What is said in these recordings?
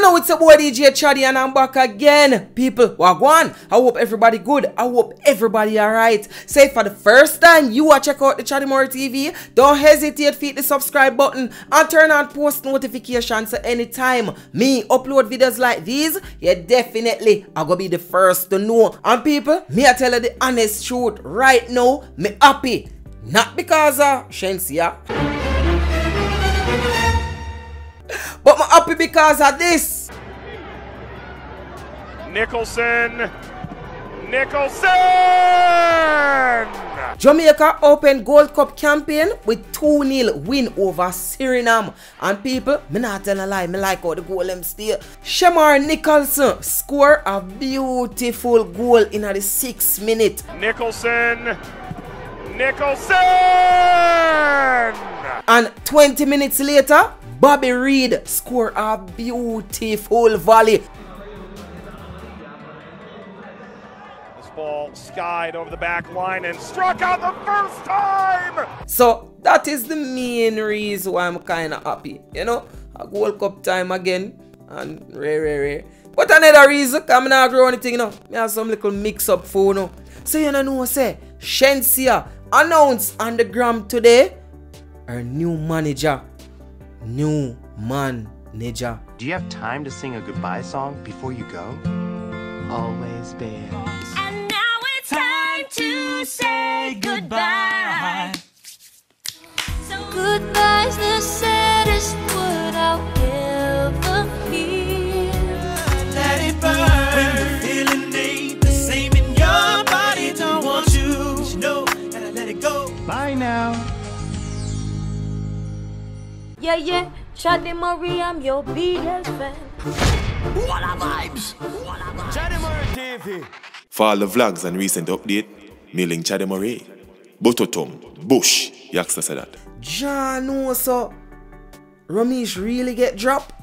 know it's a boy DJ Chaddy and I'm back again. People, wagwan. I hope everybody good. I hope everybody alright. Say for the first time you are check out the Chaddy More TV, don't hesitate to hit the subscribe button and turn on post notifications so anytime me upload videos like these, you definitely are gonna be the first to know. And people, me I tell you the honest truth right now, me happy. Not because of Shenseea, but I'm happy because of this. Nicholson! Jamaica Open Gold Cup campaign with 2-0 win over Suriname. And people, me not tell a lie, me like how the goal them stay. Shamar Nicholson score a beautiful goal in the 6th minute. Nicholson! And 20 minutes later, Bobby Reed score a beautiful volley. This ball skied over the back line and struck out the first time! So that is the main reason why I'm kind of happy. You know, a Gold Cup time again and rare. But another reason, I'm not grow anything, you know. I have some little mix up for you know. So you know, say, Shenseea announced on the gram today her new manager. New manager. Do you have time to sing a goodbye song before you go? Always bear. And now it's time to say goodbye. So goodbye's the saddest word I'll ever hear. Let it burn. When the feeling ain't the same in your body, don't want you. But you know, gotta let it go. Bye now. Yeah, Chaddy Marie, I'm your biggest fan. What a vibes! Chaddy More TV. For all the vlogs and recent update, mailing Chaddy More. Bototom, Bush, Yaxter said that. John, no, so Romeich really get dropped?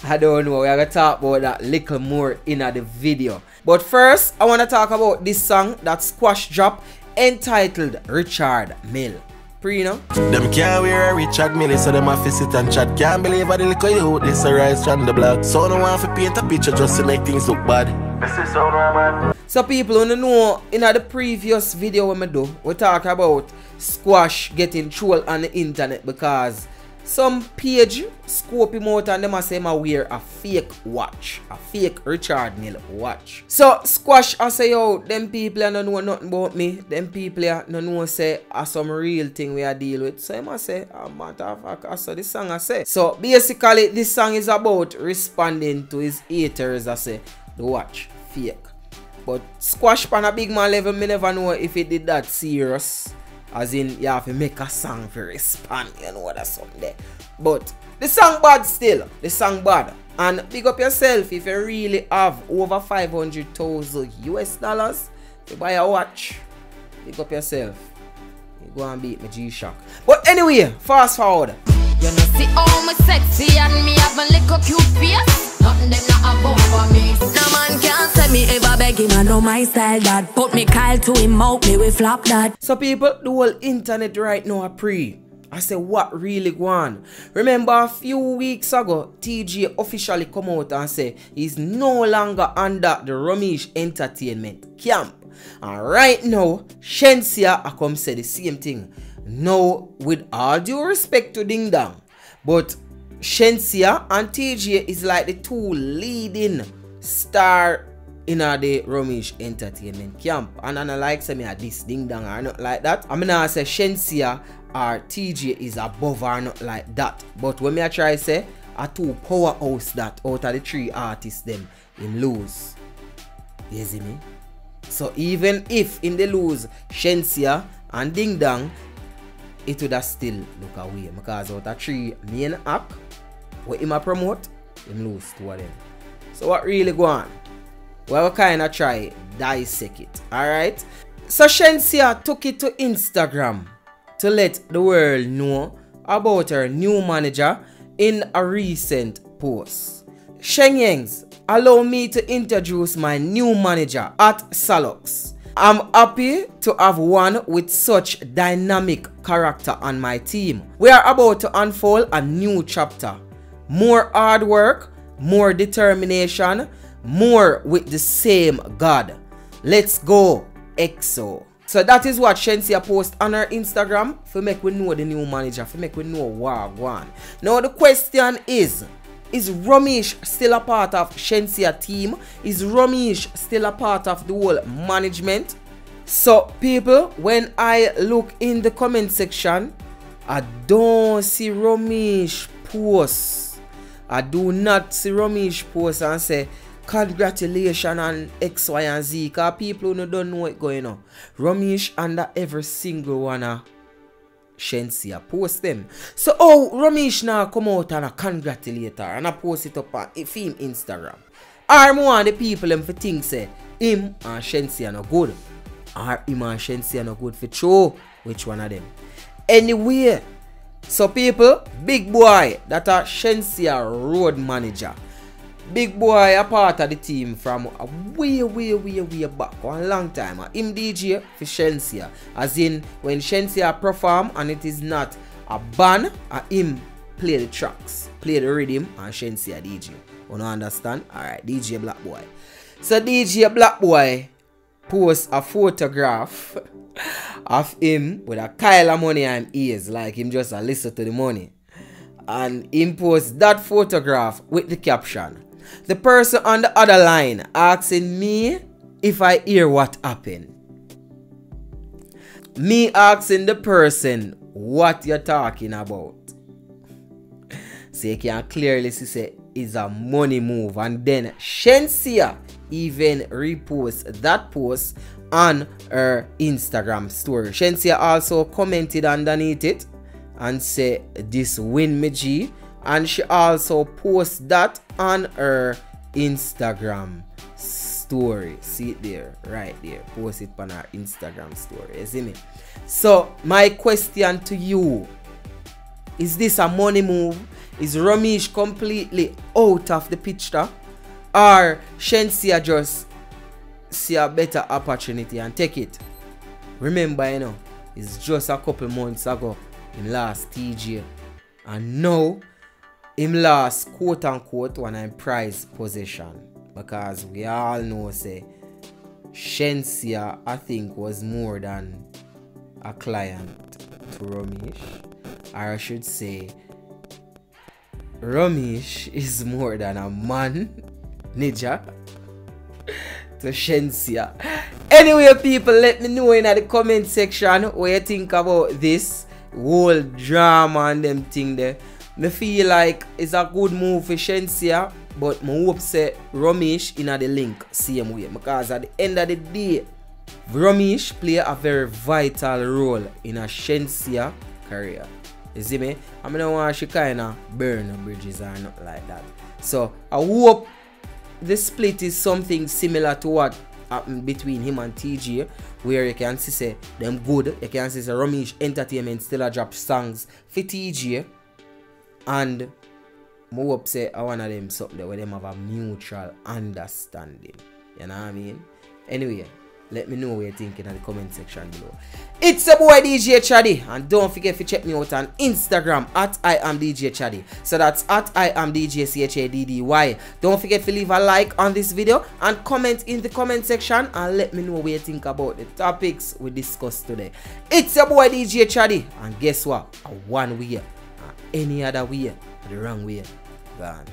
I don't know, we're gonna talk about that little more in the video. But first, I wanna talk about this song that Squash dropped entitled Richard Mill. Pre-no? Them can't wear a Richard Mille, so them have to sit and chat. Can't believe how the little youth this arise from the block. So no one to paint a picture just to make things look bad. This is so man. So people wanna know, in the previous video we do, we talk about Squash getting trolled on the internet because some page scope him out and them a say him wear a fake watch. A fake Richard Mille watch. So Squash I say, yo, them people don't know nothing about me. Them people don't know say some real thing we are deal with. So him I say, oh, matter of fact, I saw this song I say. So basically this song is about responding to his haters I say, the watch fake. But Squash pan a big man level, me never know if it did that serious. As in, you have to make a song for respond, you know what that's something there. But the song bad still. The song bad. And big up yourself if you really have over 500,000 US dollars to buy a watch. Big up yourself. You go and beat my G-Shock. But anyway, fast forward. You know, see all my sexy and me have a little cute face. Nothing them not above for me. No man can't say me ever begging. I know my style that. Put me Kyle to him out, me we flop that. So people, the whole internet right now are pre. I say what really go on. Remember a few weeks ago, TJ officially come out and say he's no longer under the Romeich entertainment camp. And right now, Shenseea I come say the same thing. Now, with all due respect to Ding Dong, but Shenseea and TJ is like the two leading star in the Romeich entertainment camp. And I don't like say me a this Ding Dong or not like that. I mean I say Shenseea or TJ is above or not like that. But when me I try say a two powerhouse that out of the three artists them in lose. You see me? So even if in the lose Shenseea and Ding Dong, it would have still look away because out of three main act what him a promote, him lose two of them. So what really go on? Well, we kind of try dissect it, alright? So Shenseea took it to Instagram to let the world know about her new manager in a recent post. Shenyengs, allow me to introduce my new manager at Salux. I'm happy to have one with such dynamic character on my team. We are about to unfold a new chapter. more hard work, more determination, more with the same God. Let's go, EXO. So that is what Shenseea post on her Instagram for make we know the new manager, for make we know what going. Now the question is Romeich still a part of Shenseea team? Is Romeich still a part of the whole management? So people, when I look in the comment section, I don't see Romeich post. I do not see Romeich post and say congratulations on X, Y, and Z, because people who don't know what's going on. Romeich under every single one of Shenseea post them. So Romeich now come out and congratulate her and I post it up on him Instagram. Or more the people them for think say him and Shenseea no good. Or him and Shenseea no good for show which one of them. Anyway, so people, big boy that a Shenseea road manager. Big boy a part of the team from way back, a long time. Him DJ for Shenseea. As in, when Shenseea perform and it is not a band, him play the tracks, play the rhythm, and Shenseea DJ. You don't understand? Alright, DJ Black Boy. So DJ Black Boy post a photograph of him with a Kyle of money and ears, like him just a listen to the money. And him post that photograph with the caption. The person on the other line asking me if I hear what happened. Me asking the person what you're talking about. So you can clearly see it's a money move. And then Shenseea even repost that post on her Instagram story. Shenseea also commented underneath it and say this win me G. And she also posts that on her Instagram story. See it there, right there. Post it on her Instagram story. You see me? So my question to you, is this a money move? Is Romeich completely out of the picture? Or Shenseea just see a better opportunity and take it? Remember, you know, it's just a couple months ago in last TJ. And now him lost quote unquote one in prize possession, because we all know say Shenseea I think was more than a client to Romeich, or I should say Romeich is more than a man ninja to Shenseea. Anyway people, let me know in the comment section what you think about this whole drama and them thing there. Me feel like it's a good move for Shenseea, but I hope say Romeich in the link same way, because at the end of the day Romeich play a very vital role in a Shenseea career. You see me? I don't want she kinda burn bridges or nothing like that. So I hope the split is something similar to what happened between him and TJ, where you can see say them good. You can see say Romeich Entertainment still a drop songs for TJ. And I hope say one of them something where them have a mutual understanding. You know what I mean? Anyway, let me know what you're thinking in the comment section below. It's your boy DJ Chaddy, and don't forget to check me out on Instagram at I am DJ Chaddy. So that's at I am DJ CHADDY. Don't forget to leave a like on this video and comment in the comment section and let me know what you think about the topics we discussed today. It's your boy DJ Chaddy, and guess what? A one way, any other way, the wrong way, gone.